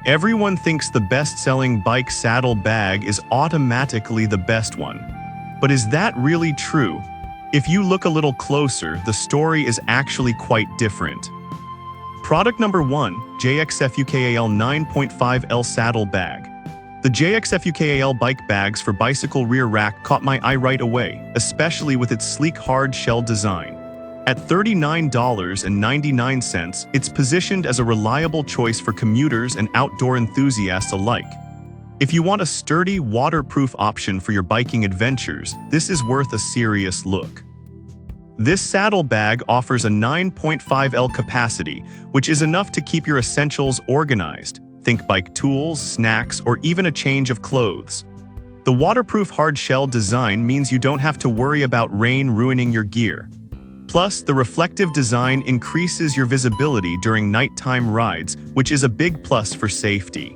Everyone thinks the best-selling bike saddle bag is automatically the best one. But is that really true? If you look a little closer, the story is actually quite different. Product number 1, JXFUKAL 9.5L Saddle Bag. The JXFUKAL bike bags for bicycle rear rack caught my eye right away, especially with its sleek hard shell design. At $39.99, it's positioned as a reliable choice for commuters and outdoor enthusiasts alike. If you want a sturdy, waterproof option for your biking adventures, this is worth a serious look. This saddle bag offers a 9.5L capacity, which is enough to keep your essentials organized. Think bike tools, snacks, or even a change of clothes. The waterproof hard shell design means you don't have to worry about rain ruining your gear. Plus, the reflective design increases your visibility during nighttime rides, which is a big plus for safety.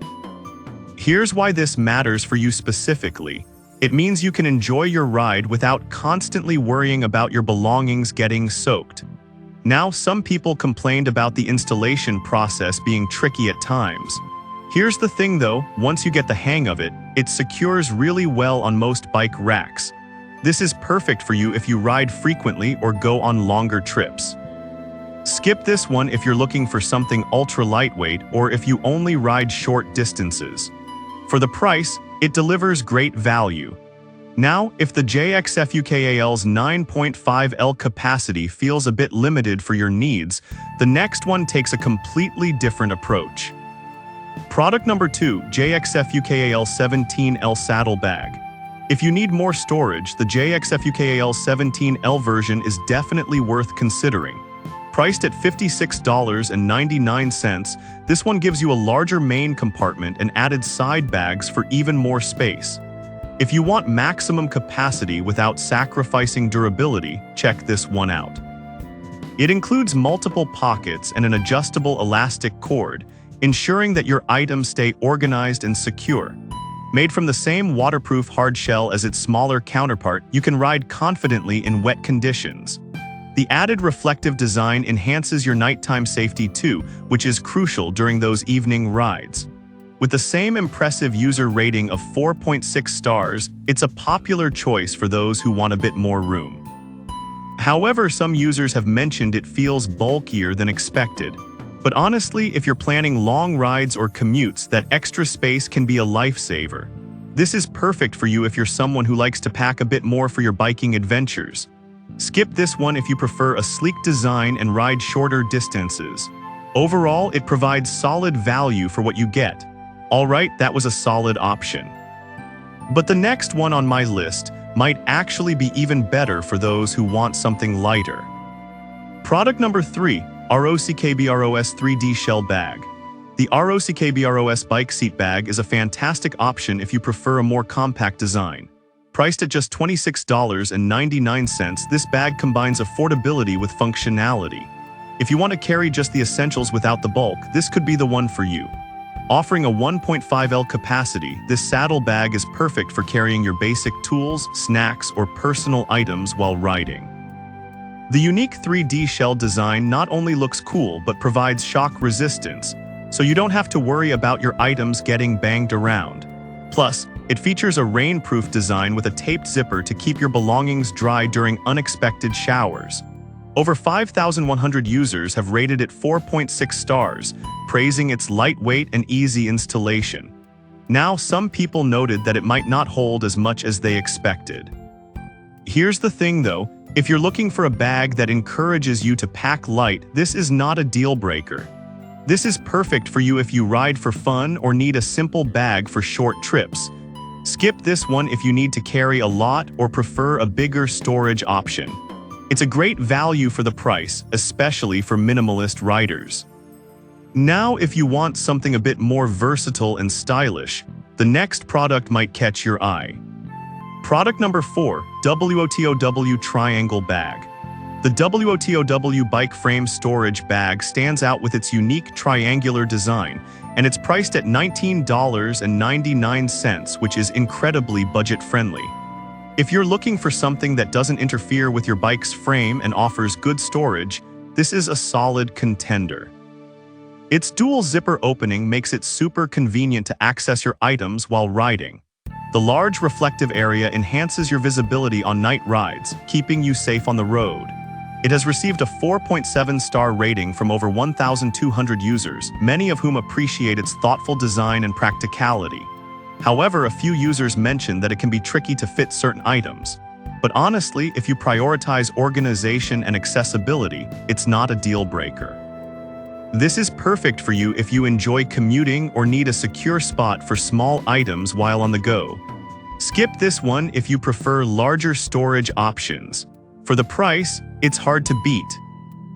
Here's why this matters for you specifically. It means you can enjoy your ride without constantly worrying about your belongings getting soaked. Now, some people complained about the installation process being tricky at times. Here's the thing though, once you get the hang of it, it secures really well on most bike racks. This is perfect for you if you ride frequently or go on longer trips. Skip this one if you're looking for something ultra lightweight or if you only ride short distances. For the price, it delivers great value. Now, if the JXFUKAL's 9.5L capacity feels a bit limited for your needs, the next one takes a completely different approach. Product number 2, JXFUKAL 17L Saddle Bag. If you need more storage, the JXFUKAL 17L version is definitely worth considering. Priced at $56.99, this one gives you a larger main compartment and added side bags for even more space. If you want maximum capacity without sacrificing durability, check this one out. It includes multiple pockets and an adjustable elastic cord, ensuring that your items stay organized and secure. Made from the same waterproof hard shell as its smaller counterpart, you can ride confidently in wet conditions. The added reflective design enhances your nighttime safety too, which is crucial during those evening rides. With the same impressive user rating of 4.6 stars, it's a popular choice for those who want a bit more room. However, some users have mentioned it feels bulkier than expected. But honestly, if you're planning long rides or commutes, that extra space can be a lifesaver. This is perfect for you if you're someone who likes to pack a bit more for your biking adventures. Skip this one if you prefer a sleek design and ride shorter distances. Overall, it provides solid value for what you get. Alright, that was a solid option. But the next one on my list might actually be even better for those who want something lighter. Product number 3, ROCKBROS 3D Shell Bag. The ROCKBROS bike seat bag is a fantastic option if you prefer a more compact design. Priced at just $26.99, this bag combines affordability with functionality. If you want to carry just the essentials without the bulk, this could be the one for you. Offering a 1.5L capacity, this saddle bag is perfect for carrying your basic tools, snacks, or personal items while riding. The unique 3D shell design not only looks cool but provides shock resistance, so you don't have to worry about your items getting banged around. Plus, it features a rainproof design with a taped zipper to keep your belongings dry during unexpected showers. Over 5,100 users have rated it 4.6 stars, praising its lightweight and easy installation. Now, some people noted that it might not hold as much as they expected. Here's the thing though, if you're looking for a bag that encourages you to pack light, this is not a deal breaker. This is perfect for you if you ride for fun or need a simple bag for short trips. Skip this one if you need to carry a lot or prefer a bigger storage option. It's a great value for the price, especially for minimalist riders. Now, if you want something a bit more versatile and stylish, the next product might catch your eye. Product number 4, WOTOW Triangle Bag. The WOTOW bike frame storage bag stands out with its unique triangular design, and it's priced at $19.99, which is incredibly budget-friendly. If you're looking for something that doesn't interfere with your bike's frame and offers good storage, this is a solid contender. Its dual zipper opening makes it super convenient to access your items while riding. The large reflective area enhances your visibility on night rides, keeping you safe on the road. It has received a 4.7-star rating from over 1,200 users, many of whom appreciate its thoughtful design and practicality. However, a few users mention that it can be tricky to fit certain items. But honestly, if you prioritize organization and accessibility, it's not a deal breaker. This is perfect for you if you enjoy commuting or need a secure spot for small items while on the go. Skip this one if you prefer larger storage options. For the price, it's hard to beat.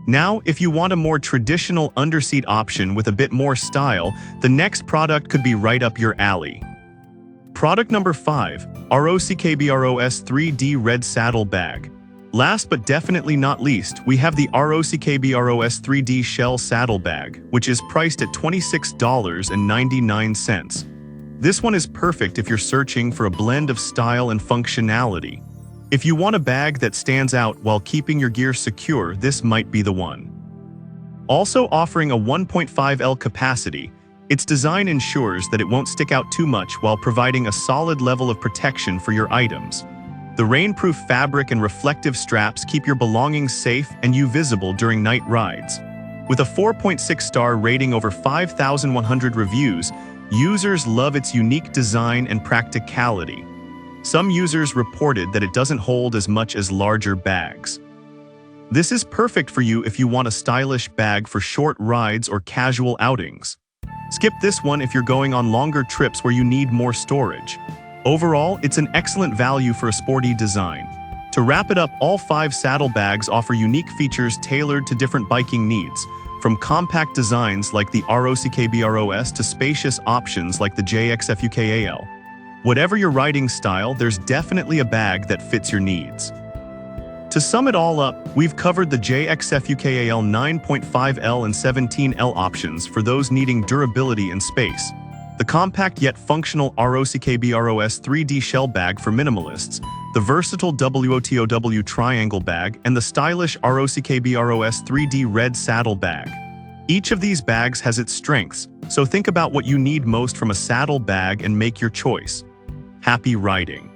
Now, if you want a more traditional underseat option with a bit more style, the next product could be right up your alley. Product number 5, ROCKBROS 3D Red Saddle Bag. Last but definitely not least, we have the ROCKBROS 3D Shell Saddle Bag, which is priced at $26.99. This one is perfect if you're searching for a blend of style and functionality. If you want a bag that stands out while keeping your gear secure, this might be the one. Also offering a 1.5L capacity, its design ensures that it won't stick out too much while providing a solid level of protection for your items. The rainproof fabric and reflective straps keep your belongings safe and you visible during night rides. With a 4.6-star rating over 5,100 reviews, users love its unique design and practicality. Some users reported that it doesn't hold as much as larger bags. This is perfect for you if you want a stylish bag for short rides or casual outings. Skip this one if you're going on longer trips where you need more storage. Overall, it's an excellent value for a sporty design. To wrap it up, all 5 saddlebags offer unique features tailored to different biking needs, from compact designs like the ROCKBROS to spacious options like the JXFUKAL. Whatever your riding style, there's definitely a bag that fits your needs. To sum it all up, we've covered the JXFUKAL 9.5L and 17L options for those needing durability and space, the compact yet functional ROCKBROS 3D Shell Bag for minimalists, the versatile WOTOW Triangle Bag, and the stylish ROCKBROS 3D Red Saddle Bag. Each of these bags has its strengths, so think about what you need most from a saddle bag and make your choice. Happy riding!